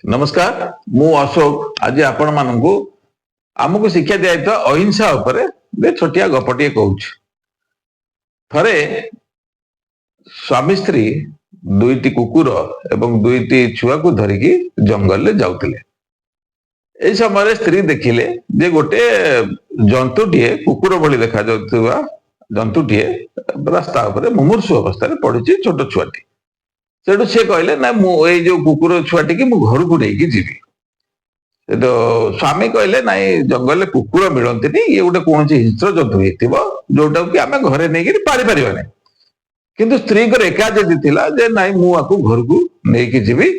नमस्कार मु अशोक आज आपण मानू आमको शिक्षा दिया अहिंसा उपरे छोटिया गपटे कहूँ थरे स्वामी स्त्री दुईटी कुकुर एवं दुईटी छुआ को धरिकी जंगल ले जाउतिले। ए समय स्त्री देखिले जे गोटे जंतुटीए कुकुर भली देखा जाउथुवा जंतुटीए रास्ता उपरे मुमूर्षु अवस्था रे पड़िछि छोट छुआटी। सेठू से कहले ना मु ए जो कुकुर छुआटी की मु घर को लेकी जीवी। तो स्वामी कहले नाई जंगल कुकुर मिलती ये गोटे कौन हिंस्र जंतु जोटा कि आम घरे नहीं पारि पारे किंतु स्त्री को एकादि थिला जे नाई मुझे घर को लेकिन जीवी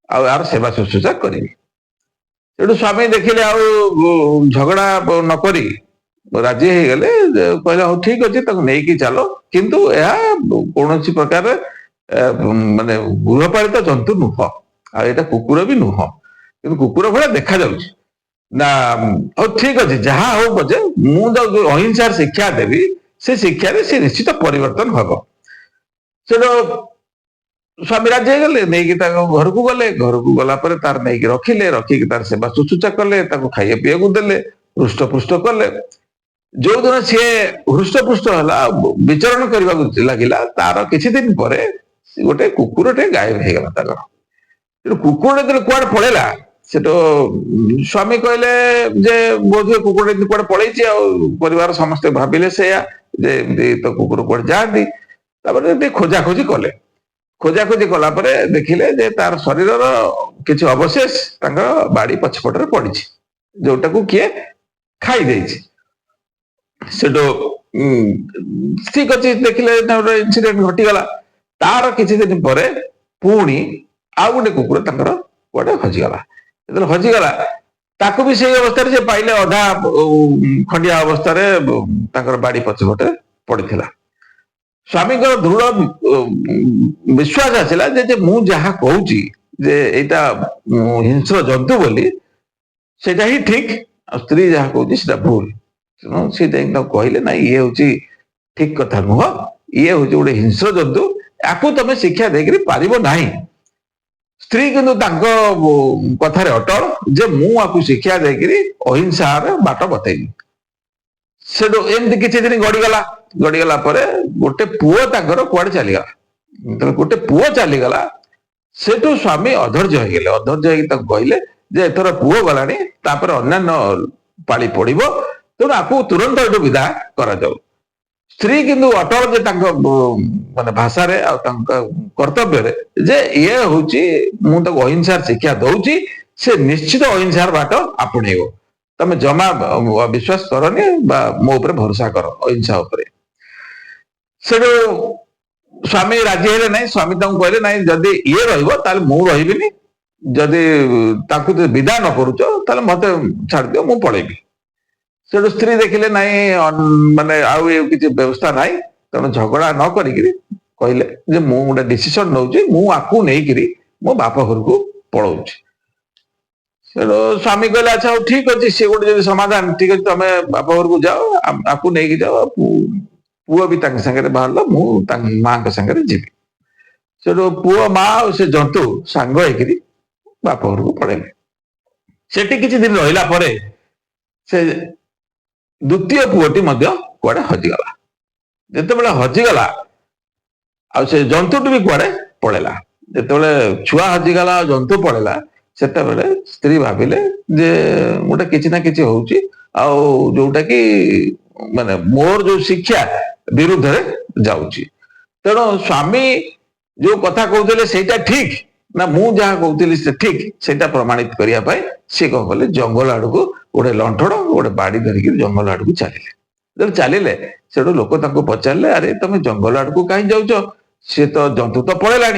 आर सेवा शुश्रूषा करी। सेठू स्वामी देखिले झगड़ा नक राजी हो गले कहले हाँ ठीक अच्छे नहीं चलो किंतु यह कौन प्रकार माने गृहपालित जंतु नुह आ कुकुर भी नुह कि कुकुर भाया देखा ना ठीक अच्छे जहाँ हो पचे मुझे अहिंसार शिक्षा देवी से शिक्षा से निश्चित परिवर्तन हम से स्वामी राजी गले नहीं घर को गले घर को गला तार नहीं रखिले रखिक तार सेवा शुश्रूषा कले खाइया पीया देले हृष्टपुष्ट कले जो दिन सी हृष्टपुष्ट है विचरण करने लगिला तार किछि दिन पर गोटे कुकुरटे गायब हो गला कुकुर कुआड़े पड़ेला से तो स्वामी कहले जे बोध कुकुर कुआड़े पड़े परिवार समस्ते भाविले से तो कुकुर कुआड़े जाती खोजाखोजी कले खोजाखोजी कला देखिले जे तार शरीर किसी अवशेष बाड़ी पछपटे पड़ी जोटा को किए खाई देछि। सेठो ठीक अच्छे देखिले इनसीडेंट घटीगला तार किसी दिन पर पुणी आउ गोटे कुकुर कुआड़े हजिगला जो हजिगला ताकू भी से अवस्था से पाइले अधा खंडिया अवस्था बाड़ी पछपटे पड़ा। स्वामी दृढ़ विश्वास आसला जे मु जहा कहूँ जे एटा हिंस्र जंतु बोली सेटा ही ठीक स्त्री जहा कहूँ सेटा भूल सी कहले ना ये हूँ ठीक कथा नुह ये हूँ गोटे हिंस्र जंतु याकू तमें शिक्षा देकर पारिबो नाही। स्त्री किंतु कथार अटल जे मुझे शिक्षा देकर अहिंसार बाट बतैली। से एमती किसी दिन गड़ीगला गोटे पुओ कुआड़े चलीगला गोटे पुओ चलीगला सेठू स्वामी अधर्य हो गले कहले जे एथर पुओ गलानी तापर अन्यान्य पाली पड़िबो तेणु आपको तुरंत ये विदा करा जाऊ। स्त्री किंतु अटल जे माने भाषा रे कर्तव्य जे ये हूँ मुझे अहिंसार शिक्षा दौची से निश्चित अहिंसार बाट आपणेब तमें जमा विश्वास करनी मो ऊपर भरोसा कर अहिंसा उपरे। सेठू स्वामी राजी हेले नहीं स्वामी कहले ना जदि ये रही मु रही जदि विदा न करुच मत छाड़ दियो मु पलैबी। से स्त्री देखिले नाई माने आउ किसी व्यवस्था नाई तेणु झगड़ा न करिकी कहले जे मु गोटे डिसीजन नौची मु आकू नहीं मो बाप घर को पलाऊँ। स्वामी कहले अच्छा ठीक अच्छे सी गोटे समाधान ठीक अच्छे तुम बाप घर को जाओ आपको नहीं जाओ पुओ भी सागर बाहर मु माँ सागर जीवी। से पुओ माँ से जंतु सांग बाप घर को पड़े सेठी किसी दिन रहा से द्वितीय पुओटी कुआड़े हजिगला जिते हजिगला आ से जंतुटी भी कुआड़े पड़ेला जिते छुआ हजिगला जंतु पड़ेला से स्त्री भाविले जे गोटे किसी ना किसी हूँ जोटा कि माने मोर जो शिक्षा विरुद्ध रे जाउची। तेणु स्वामी जो कथा कहते सेटा ठीक ना मु जहाँ कहती से ठीक सेटा प्रमाणित करने सी कौन कले जंगल आड़ को गोटे लंठन गोटे बाड़ी धरिकी जंगल आड़ को चलिले जब चलिले से लोक पचारे अरे तुम जंगल आड़ को कहीं जाऊच सी तो जंतु तो पड़ेला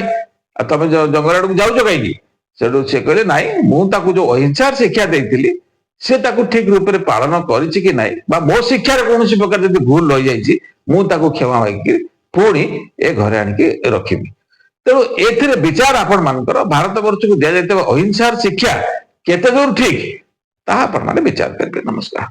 तुम जंगल आड़ को जाऊच कहीं से कहले नाई मुझे जो अहिंसार शिक्षा देती से ठीक रूप से पालन करी ना मो शिक्षार कौन प्रकार जब भूल रही जाइए मुझे क्षमा मांगी पुणी ए घरे आणिकी रखी। तेणु ए विचार आपण मानकर भारत वर्ष को दि जाता अहिंसार शिक्षा केते दूर ठीक ताहा आपण माने विचार करेंगे। नमस्कार।